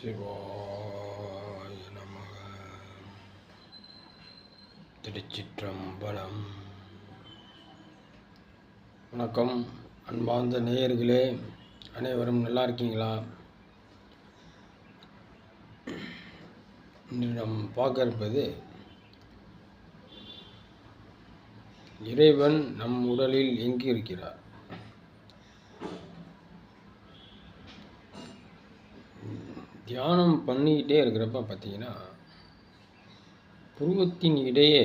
சிவாய நமக. திருச்சிற்றம்பலம். வணக்கம் அன்பார்ந்த நேயர்களே, அனைவரும் நல்லா இருக்கீங்களா? இன்று நாம் பார்க்க இருப்பது இறைவன் நம் உடலில் எங்கு இருக்கிறார். தியானம் பண்ணிக்கிட்டே இருக்கிறப்ப பார்த்தீங்கன்னா, புருவத்தின் இடையே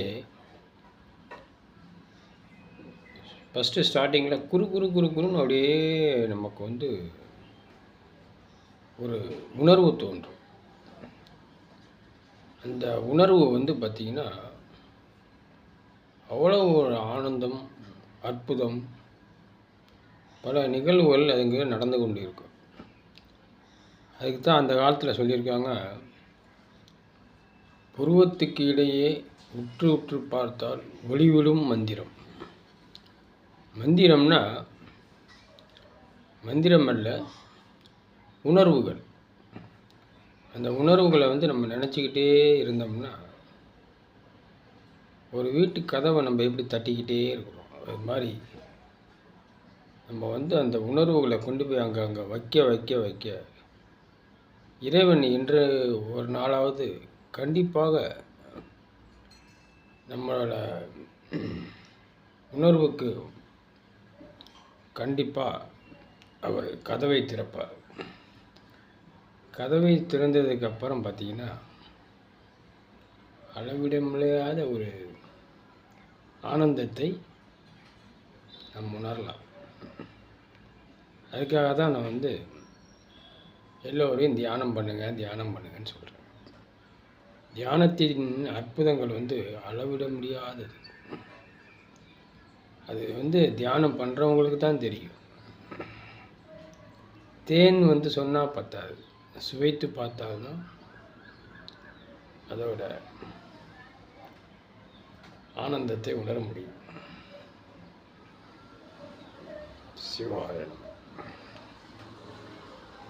ஃபஸ்ட்டு ஸ்டார்டிங்கில் குறுன்னு அப்படியே நமக்கு ஒரு உணர்வு தோன்றும். அந்த உணர்வு பார்த்திங்கன்னா அவ்வளோ ஒரு ஆனந்தம், அற்புதம், பல நிகழ்வுகள் அதுங்க நடந்து கொண்டு இருக்கும். அதுக்கு தான் அந்த காலத்தில் சொல்லியிருக்காங்க, புருவத்துக்கு இடையே உற்று உற்று பார்த்தால் ஒளிவிடும் மந்திரம். மந்திரம்னா மந்திரம் அல்ல, உணர்வுகள். அந்த உணர்வுகளை நம்ம நினச்சிக்கிட்டே இருந்தோம்னா, ஒரு வீட்டு கதவை நம்ம எப்படி தட்டிக்கிட்டே இருக்கிறோம், அது மாதிரி நம்ம அந்த உணர்வுகளை கொண்டு போய் அங்கே வைக்க இறைவன் இன்று ஒரு நாளாவது கண்டிப்பாக நம்மளோட உணர்வுக்கு கண்டிப்பாக அவர் கதவை திறப்பார். கதவை திறந்ததுக்கு அப்புறம் பார்த்தீங்கன்னா, அளவிட முடியாத ஒரு ஆனந்தத்தை நாம் உணரலாம். அதுக்காக தான் நான் எல்லோரையும் தியானம் பண்ணுங்கன்னு சொல்கிறேன். தியானத்தின் அற்புதங்கள் அளவிட முடியாதது. அது தியானம் பண்ணுறவங்களுக்கு தான் தெரியும். தேன் சொன்னால் பத்தாது, சுவைத்து பார்த்தால்தான் அதோட ஆனந்தத்தை உணர முடியும். சிவாய நமः.